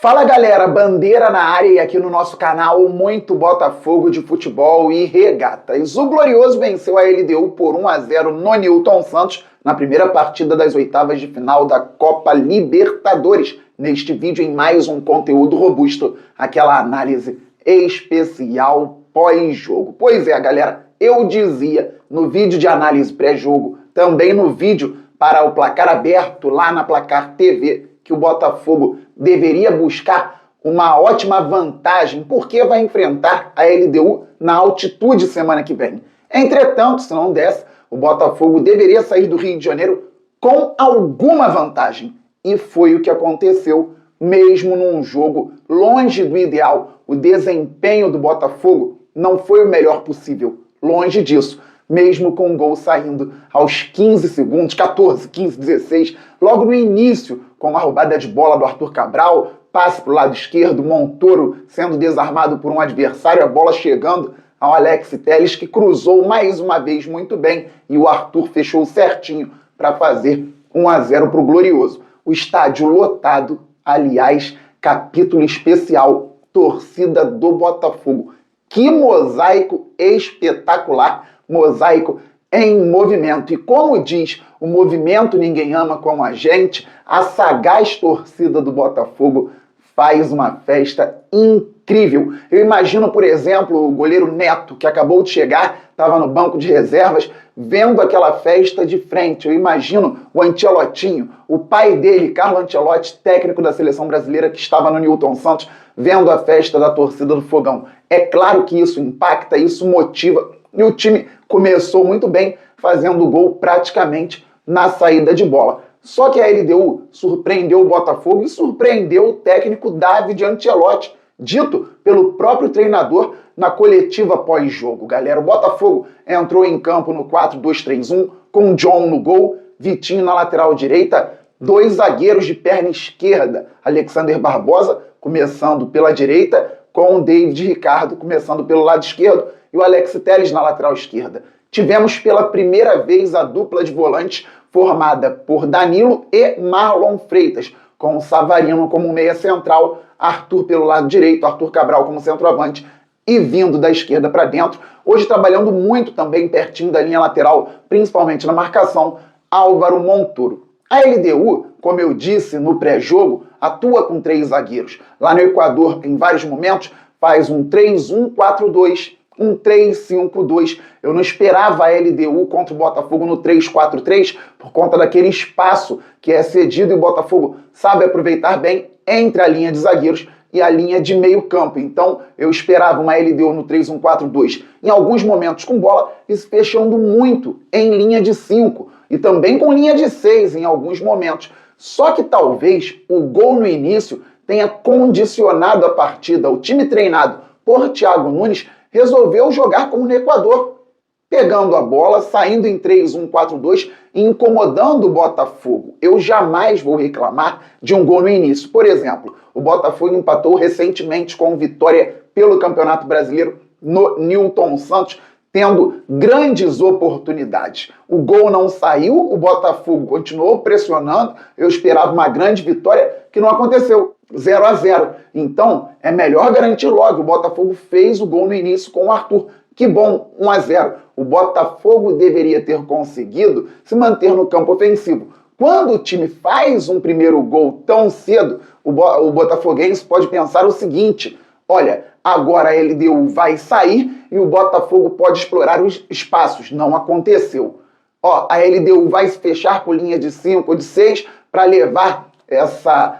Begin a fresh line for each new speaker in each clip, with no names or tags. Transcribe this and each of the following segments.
Fala galera, Bandeira na área e aqui no nosso canal muito Botafogo de futebol e regatas. O Glorioso venceu a LDU por 1-0 no Newton Santos na primeira partida das oitavas de final da Copa Libertadores. Neste vídeo, em mais um conteúdo robusto, aquela análise especial pós-jogo. Pois é, galera, eu dizia no vídeo de análise pré-jogo, também no vídeo para o placar aberto lá na Placar TV, que o Botafogo deveria buscar uma ótima vantagem, porque vai enfrentar a LDU na altitude semana que vem. Entretanto, se não desse, o Botafogo deveria sair do Rio de Janeiro com alguma vantagem. E foi o que aconteceu, mesmo num jogo longe do ideal. O desempenho do Botafogo não foi o melhor possível, longe disso. Mesmo com o gol saindo aos 15 segundos, 14, 15, 16, logo no início, com uma roubada de bola do Arthur Cabral, passe para o lado esquerdo, Montoro sendo desarmado por um adversário, a bola chegando ao Alex Telles, que cruzou mais uma vez muito bem, e o Arthur fechou certinho para fazer 1-0 para o Glorioso. O estádio lotado, aliás, capítulo especial, torcida do Botafogo. Que mosaico espetacular! Mosaico em movimento. E como diz o movimento Ninguém Ama Como a Gente, a sagaz torcida do Botafogo faz uma festa incrível. Eu imagino, por exemplo, o goleiro Neto, que acabou de chegar, estava no banco de reservas, vendo aquela festa de frente. Eu imagino o Ancelotinho, o pai dele, Carlo Ancelotti, técnico da seleção brasileira, que estava no Newton Santos, vendo a festa da torcida do Fogão. É claro que isso impacta, isso motiva. E o time começou muito bem, fazendo o gol praticamente na saída de bola. Só que a LDU surpreendeu o Botafogo e surpreendeu o técnico David Ancelotti, dito pelo próprio treinador na coletiva pós-jogo. Galera, o Botafogo entrou em campo no 4-2-3-1, com John no gol, Vitinho na lateral direita, dois zagueiros de perna esquerda, Alexander Barbosa começando pela direita, com o David Ricardo começando pelo lado esquerdo, e o Alex Telles na lateral esquerda. Tivemos pela primeira vez a dupla de volantes formada por Danilo e Marlon Freitas, com o Savarino como meia central, Arthur pelo lado direito, Arthur Cabral como centroavante e vindo da esquerda para dentro. Hoje trabalhando muito também pertinho da linha lateral, principalmente na marcação, Álvaro Montoro. A LDU, como eu disse no pré-jogo, atua com 3 zagueiros. Lá no Equador, em vários momentos, faz um 3-1-4-2, um 3-5-2. Eu não esperava a LDU contra o Botafogo no 3-4-3 por conta daquele espaço que é cedido e o Botafogo sabe aproveitar bem entre a linha de zagueiros e a linha de meio campo. Então eu esperava uma LDU no 3-1-4-2 em alguns momentos com bola e se fechando muito em linha de 5 e também com linha de 6 em alguns momentos. Só que talvez o gol no início tenha condicionado a partida. O time treinado por Thiago Nunes resolveu jogar como no Equador, pegando a bola, saindo em 3-1-4-2 e incomodando o Botafogo. Eu jamais vou reclamar de um gol no início. Por exemplo, o Botafogo empatou recentemente com vitória pelo Campeonato Brasileiro no Newton Santos, tendo grandes oportunidades. O gol não saiu, o Botafogo continuou pressionando, eu esperava uma grande vitória que não aconteceu. 0-0. Então, é melhor garantir logo. O Botafogo fez o gol no início com o Arthur. Que bom, 1-0. O Botafogo deveria ter conseguido se manter no campo ofensivo. Quando o time faz um primeiro gol tão cedo, o botafoguense pode pensar o seguinte: olha, agora a LDU vai sair e o Botafogo pode explorar os espaços. Não aconteceu. A LDU vai se fechar por linha de 5 ou de 6 para levar essa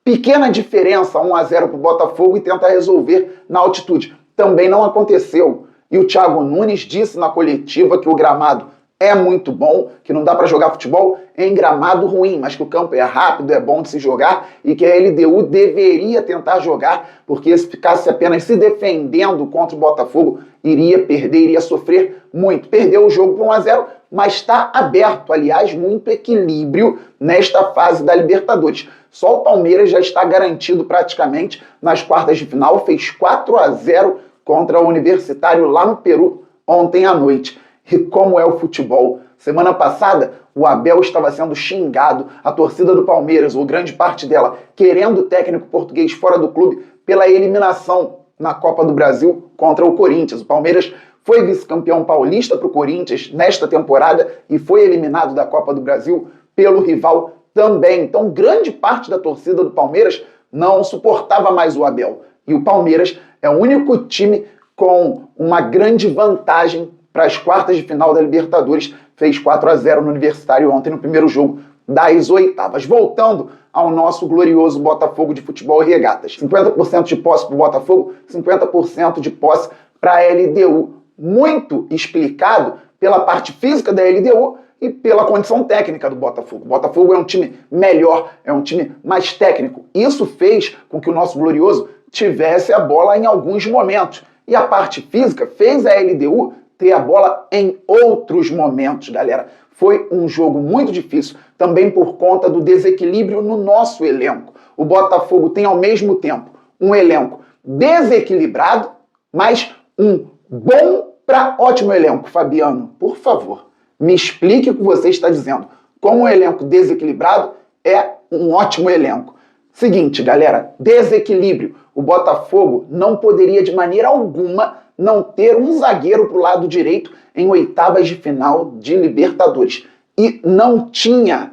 pequena diferença, 1-0 para o Botafogo, e tentar resolver na altitude. Também não aconteceu. E o Thiago Nunes disse na coletiva que o gramado é muito bom, que não dá para jogar futebol em gramado ruim, mas que o campo é rápido, é bom de se jogar e que a LDU deveria tentar jogar, porque se ficasse apenas se defendendo contra o Botafogo, iria perder, iria sofrer muito. Perdeu o jogo por 1-0, mas está aberto, aliás, muito equilíbrio nesta fase da Libertadores. Só o Palmeiras já está garantido praticamente nas quartas de final, fez 4-0 contra o Universitário lá no Peru ontem à noite. E como é o futebol? Semana passada, o Abel estava sendo xingado, a torcida do Palmeiras, ou grande parte dela, querendo o técnico português fora do clube pela eliminação na Copa do Brasil contra o Corinthians. O Palmeiras foi vice-campeão paulista para o Corinthians nesta temporada e foi eliminado da Copa do Brasil pelo rival também. Então, grande parte da torcida do Palmeiras não suportava mais o Abel. E o Palmeiras é o único time com uma grande vantagem para as quartas de final da Libertadores. Fez 4-0 no Universitário ontem no primeiro jogo das oitavas. Voltando ao nosso glorioso Botafogo de Futebol e Regatas. 50% de posse para o Botafogo, 50% de posse para a LDU. Muito explicado pela parte física da LDU e pela condição técnica do Botafogo. O Botafogo é um time melhor, é um time mais técnico. Isso fez com que o nosso glorioso tivesse a bola em alguns momentos. E a parte física fez a LDU ter a bola em outros momentos, galera. Foi um jogo muito difícil, também por conta do desequilíbrio no nosso elenco. O Botafogo tem ao mesmo tempo um elenco desequilibrado, mas um bom para ótimo elenco. Fabiano, por favor, me explique o que você está dizendo. Como um elenco desequilibrado é um ótimo elenco. Seguinte, galera, desequilíbrio. O Botafogo não poderia de maneira alguma não ter um zagueiro para o lado direito em oitavas de final de Libertadores. E não tinha.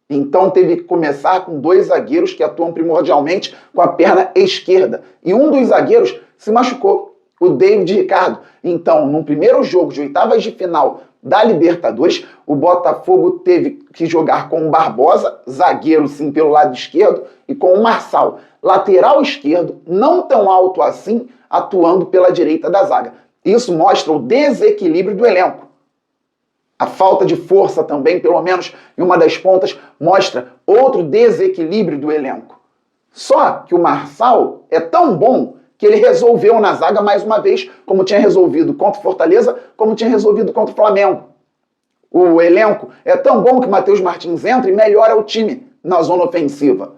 Então teve que começar com dois zagueiros que atuam primordialmente com a perna esquerda. E um dos zagueiros se machucou, o David Ricardo. Então, no primeiro jogo de oitavas de final da Libertadores, o Botafogo teve que jogar com o Barbosa, zagueiro sim pelo lado esquerdo, e com o Marçal, lateral esquerdo, não tão alto assim, atuando pela direita da zaga. Isso mostra o desequilíbrio do elenco. A falta de força também, pelo menos em uma das pontas, mostra outro desequilíbrio do elenco. Só que o Marçal é tão bom que ele resolveu na zaga mais uma vez, como tinha resolvido contra o Fortaleza, como tinha resolvido contra o Flamengo. O elenco é tão bom que o Matheus Martins entra e melhora o time na zona ofensiva.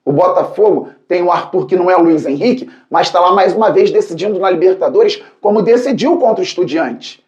O Botafogo tem o Arthur, que não é o Luiz Henrique, mas está lá mais uma vez decidindo na Libertadores, como decidiu contra o Estudiantes.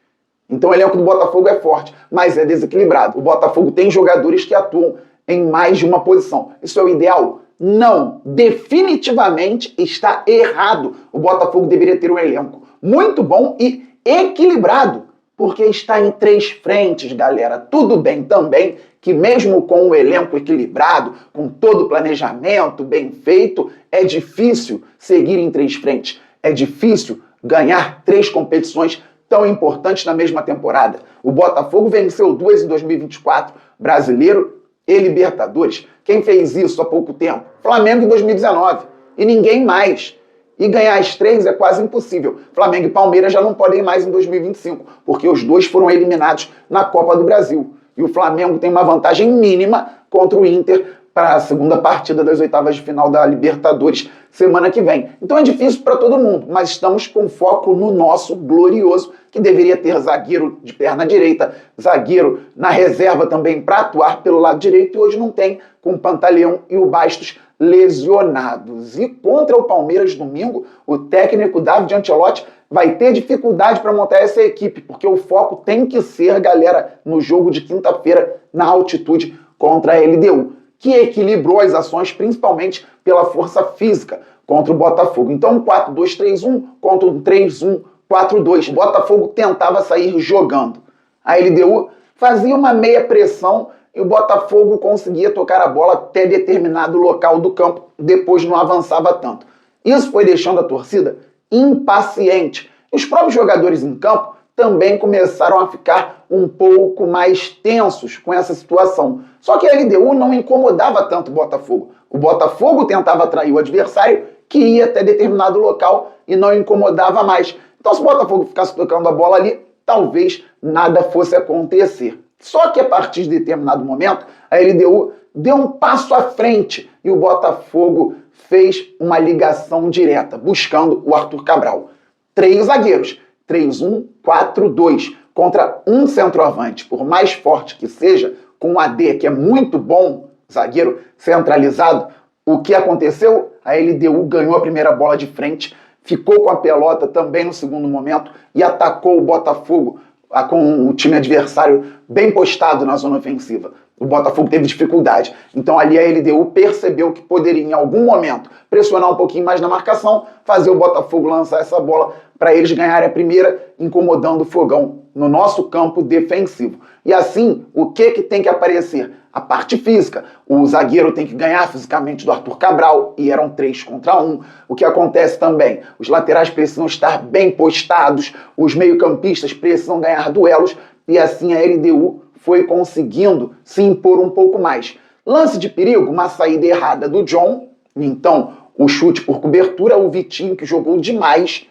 Então o elenco do Botafogo é forte, mas é desequilibrado. O Botafogo tem jogadores que atuam em mais de uma posição. Isso é o ideal? Não, definitivamente está errado. O Botafogo deveria ter um elenco muito bom e equilibrado, porque está em três frentes, galera. Tudo bem também que mesmo com o elenco equilibrado, com todo o planejamento bem feito, é difícil seguir em três frentes. É difícil ganhar três competições tão importantes na mesma temporada. O Botafogo venceu 2 em 2024, Brasileiro e Libertadores. Quem fez isso há pouco tempo? Flamengo em 2019. E ninguém mais. E ganhar as 3 é quase impossível. Flamengo e Palmeiras já não podem mais em 2025, porque os dois foram eliminados na Copa do Brasil. E o Flamengo tem uma vantagem mínima contra o Inter para a segunda partida das oitavas de final da Libertadores semana que vem. Então é difícil para todo mundo, mas estamos com foco no nosso glorioso, que deveria ter zagueiro de perna direita, zagueiro na reserva também para atuar pelo lado direito, e hoje não tem, com o Pantaleão e o Bastos lesionados. E contra o Palmeiras domingo, o técnico David Ancelotti vai ter dificuldade para montar essa equipe, porque o foco tem que ser, galera, no jogo de quinta-feira, na altitude contra a LDU, que equilibrou as ações principalmente pela força física contra o Botafogo. Então, um 4-2-3-1 contra um 3-1-4-2. O Botafogo tentava sair jogando. A LDU fazia uma meia pressão e o Botafogo conseguia tocar a bola até determinado local do campo, depois não avançava tanto. Isso foi deixando a torcida impaciente. Os próprios jogadores em campo também começaram a ficar um pouco mais tensos com essa situação. Só que a LDU não incomodava tanto o Botafogo. O Botafogo tentava atrair o adversário, que ia até determinado local e não incomodava mais. Então, se o Botafogo ficasse tocando a bola ali, talvez nada fosse acontecer. Só que a partir de determinado momento, a LDU deu um passo à frente e o Botafogo fez uma ligação direta, buscando o Arthur Cabral. 3 zagueiros, 3-1-4-2, contra um centroavante, por mais forte que seja, com um AD que é muito bom, zagueiro centralizado. O que aconteceu? A LDU ganhou a primeira bola de frente, ficou com a pelota também no segundo momento e atacou o Botafogo com o time adversário bem postado na zona ofensiva. O Botafogo teve dificuldade. Então ali a LDU percebeu que poderia, em algum momento, pressionar um pouquinho mais na marcação, fazer o Botafogo lançar essa bola para eles ganharem a primeira, incomodando o Fogão no nosso campo defensivo. E assim, o que tem que aparecer? A parte física. O zagueiro tem que ganhar fisicamente do Arthur Cabral, e eram 3 contra 1. O que acontece também? Os laterais precisam estar bem postados, os meio-campistas precisam ganhar duelos, e assim a LDU foi conseguindo se impor um pouco mais. Lance de perigo, uma saída errada do John, então o chute por cobertura, o Vitinho, que jogou demais,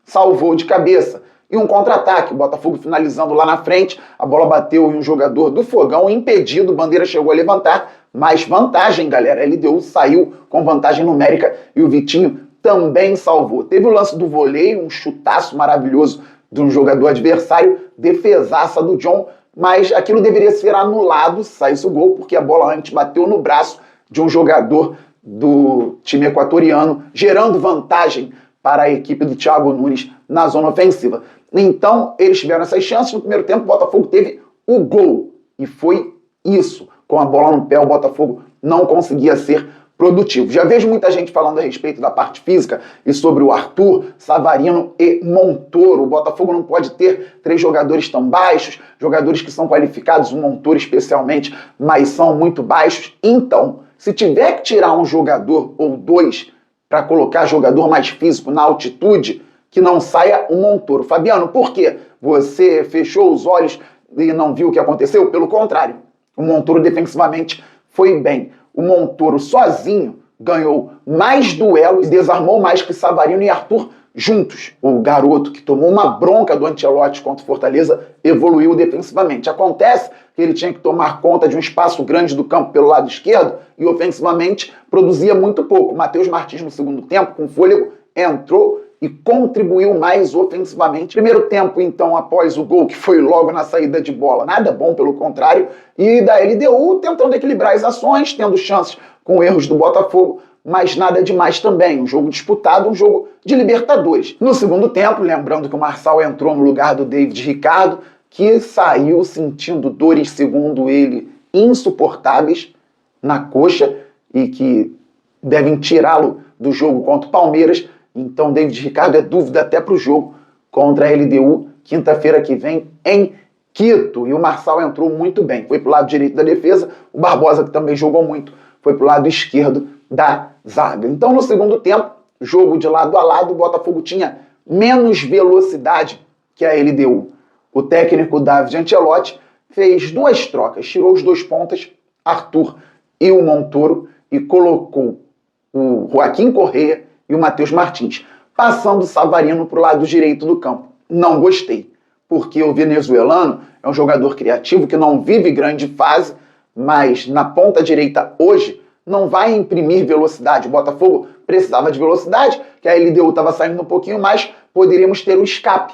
salvou de cabeça. E um contra-ataque, o Botafogo finalizando lá na frente, a bola bateu em um jogador do Fogão, impedido, o Bandeira chegou a levantar, mas vantagem, galera, a LDU saiu com vantagem numérica e o Vitinho também salvou. Teve o lance do voleio, um chutaço maravilhoso de um jogador adversário, defesaça do John, mas aquilo deveria ser anulado se saísse o gol, porque a bola antes bateu no braço de um jogador do time equatoriano, gerando vantagem para a equipe do Thiago Nunes na zona ofensiva. Então, eles tiveram essas chances. No primeiro tempo, o Botafogo teve o gol. E foi isso. Com a bola no pé, o Botafogo não conseguia ser produtivo. Já vejo muita gente falando a respeito da parte física e sobre o Arthur, Savarino e Montoro. O Botafogo não pode ter 3 jogadores tão baixos, jogadores que são qualificados, o Montoro especialmente, mas são muito baixos. Então, se tiver que tirar um jogador ou 2 para colocar jogador mais físico na altitude, que não saia o Montoro. Fabiano, por quê? Você fechou os olhos e não viu o que aconteceu? Pelo contrário, o Montoro defensivamente foi bem. O Montoro sozinho ganhou mais duelos e desarmou mais que Savarino e Arthur juntos. O garoto que tomou uma bronca do Ancelotti contra o Fortaleza evoluiu defensivamente. Acontece que ele tinha que tomar conta de um espaço grande do campo pelo lado esquerdo e ofensivamente produzia muito pouco. Matheus Martins no segundo tempo, com fôlego, entrou e contribuiu mais ofensivamente. Primeiro tempo, então, após o gol, que foi logo na saída de bola, nada bom, pelo contrário, e da LDU tentando equilibrar as ações, tendo chances com erros do Botafogo, mas nada demais também. Um jogo disputado, um jogo de Libertadores. No segundo tempo, lembrando que o Marçal entrou no lugar do David Ricardo, que saiu sentindo dores, segundo ele, insuportáveis na coxa e que devem tirá-lo do jogo contra o Palmeiras. Então, David Ricardo é dúvida até para o jogo contra a LDU, quinta-feira que vem, em Quito. E o Marçal entrou muito bem. Foi para o lado direito da defesa. O Barbosa, que também jogou muito, foi para o lado esquerdo da zaga. Então, no segundo tempo, jogo de lado a lado, o Botafogo tinha menos velocidade que a LDU. O técnico David Ancelotti fez 2 trocas. Tirou os 2 pontas, Arthur e o Montoro, e colocou o Joaquim Correa e o Matheus Martins, passando o Savarino para o lado direito do campo. Não gostei, porque o venezuelano é um jogador criativo que não vive grande fase, mas na ponta direita hoje não vai imprimir velocidade. O Botafogo precisava de velocidade, que a LDU estava saindo um pouquinho mais, poderíamos ter o escape.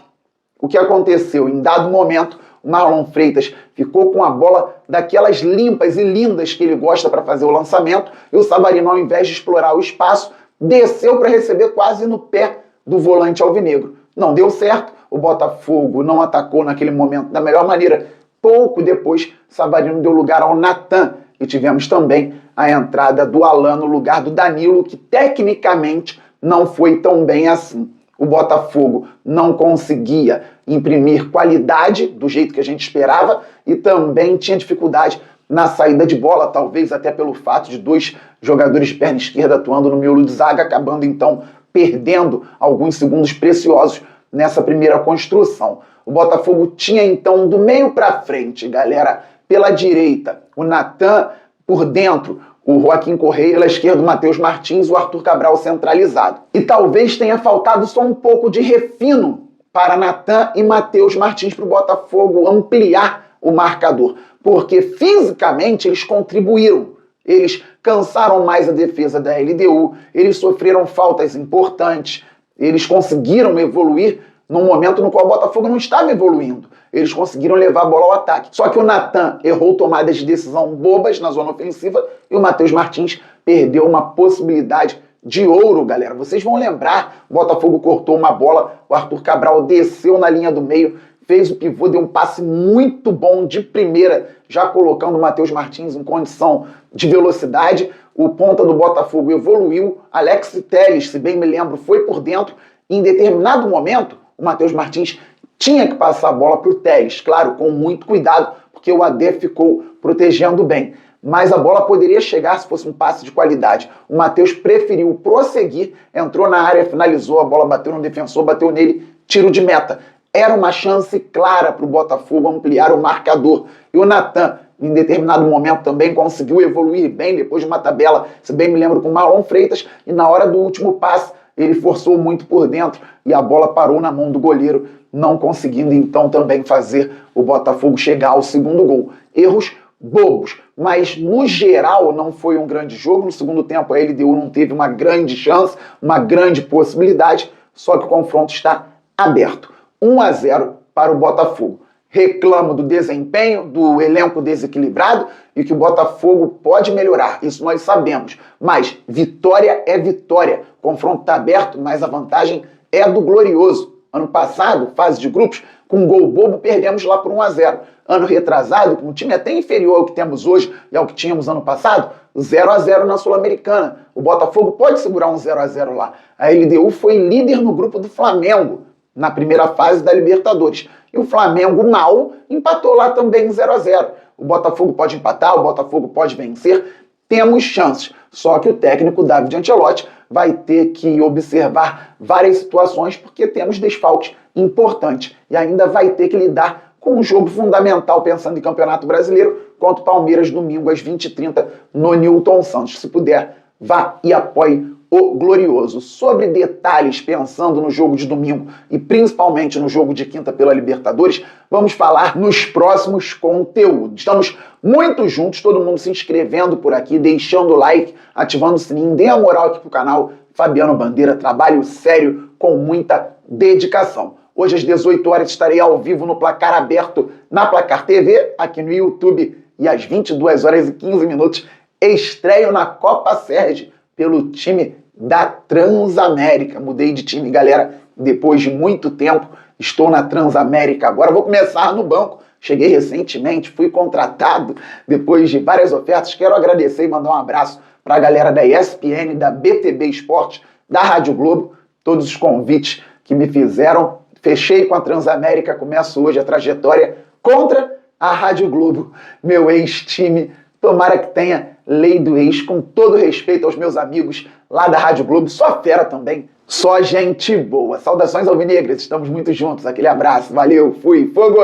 O que aconteceu? Em dado momento, o Marlon Freitas ficou com a bola daquelas limpas e lindas que ele gosta para fazer o lançamento, e o Savarino, ao invés de explorar o espaço, desceu para receber quase no pé do volante alvinegro. Não deu certo, o Botafogo não atacou naquele momento da melhor maneira. Pouco depois, Savarino deu lugar ao Natan, e tivemos também a entrada do Alan no lugar do Danilo, que tecnicamente não foi tão bem assim. O Botafogo não conseguia imprimir qualidade do jeito que a gente esperava e também tinha dificuldade na saída de bola, talvez até pelo fato de 2 jogadores de perna esquerda atuando no miolo de zaga, acabando então perdendo alguns segundos preciosos nessa primeira construção. O Botafogo tinha então do meio para frente, galera, pela direita, o Natan, por dentro, o Joaquim Correa, pela esquerda, o Matheus Martins, o Arthur Cabral centralizado. E talvez tenha faltado só um pouco de refino para Natan e Matheus Martins para o Botafogo ampliar o marcador, porque fisicamente eles contribuíram. Eles cansaram mais a defesa da LDU, eles sofreram faltas importantes, eles conseguiram evoluir num momento no qual o Botafogo não estava evoluindo. Eles conseguiram levar a bola ao ataque. Só que o Natan errou tomadas de decisão bobas na zona ofensiva e o Matheus Martins perdeu uma possibilidade de ouro, galera. Vocês vão lembrar, o Botafogo cortou uma bola, o Arthur Cabral desceu na linha do meio, fez o pivô, deu um passe muito bom de primeira, já colocando o Matheus Martins em condição de velocidade. O ponta do Botafogo evoluiu, Alex Telles, se bem me lembro, foi por dentro. Em determinado momento, o Matheus Martins tinha que passar a bola para o Telles, claro, com muito cuidado, porque o AD ficou protegendo bem. Mas a bola poderia chegar se fosse um passe de qualidade. O Matheus preferiu prosseguir, entrou na área, finalizou, a bola bateu no defensor, bateu nele, tiro de meta. Era uma chance clara para o Botafogo ampliar o marcador. E o Natan, em determinado momento, também conseguiu evoluir bem, depois de uma tabela, se bem me lembro, com o Marlon Freitas, e na hora do último passe, ele forçou muito por dentro e a bola parou na mão do goleiro, não conseguindo então também fazer o Botafogo chegar ao segundo gol. Erros bobos, mas no geral não foi um grande jogo. No segundo tempo a LDU não teve uma grande chance, uma grande possibilidade, só que o confronto está aberto. 1-0 para o Botafogo. Reclamo do desempenho, do elenco desequilibrado e que o Botafogo pode melhorar, isso nós sabemos. Mas vitória é vitória. O confronto está aberto, mas a vantagem é do Glorioso. Ano passado, fase de grupos, com um gol bobo, perdemos lá por 1-0. Ano retrasado, com um time até inferior ao que temos hoje e ao que tínhamos ano passado, 0-0 na Sul-Americana. O Botafogo pode segurar um 0-0 lá. A LDU foi líder no grupo do Flamengo, na primeira fase da Libertadores. E o Flamengo mal empatou lá também em 0-0. O Botafogo pode empatar, o Botafogo pode vencer, temos chances. Só que o técnico David Ancelotti vai ter que observar várias situações porque temos desfalques importantes e ainda vai ter que lidar com um jogo fundamental pensando em Campeonato Brasileiro contra o Palmeiras domingo às 20h30 no Newton Santos. Se puder, vá e apoie o Glorioso. Sobre detalhes, pensando no jogo de domingo e principalmente no jogo de quinta pela Libertadores, vamos falar nos próximos conteúdos. Estamos muito juntos, todo mundo se inscrevendo por aqui, deixando o like, ativando o sininho, dê a moral aqui pro canal. Fabiano Bandeira, trabalho sério com muita dedicação. Hoje às 18 horas estarei ao vivo no Placar Aberto na Placar TV, aqui no YouTube, e às 22h15 estreio na Copa Sérgio pelo time da Transamérica. Mudei de time, galera, depois de muito tempo, estou na Transamérica. Agora vou começar no banco. Cheguei recentemente, fui contratado depois de várias ofertas. Quero agradecer e mandar um abraço para a galera da ESPN, da BTB Esporte, da Rádio Globo, todos os convites que me fizeram. Fechei com a Transamérica, começo hoje a trajetória contra a Rádio Globo, meu ex-time. Tomara que tenha lei do ex, com todo respeito aos meus amigos lá da Rádio Globo, só fera também, só gente boa. Saudações alvinegras, estamos muito juntos, aquele abraço, valeu, fui, fogo!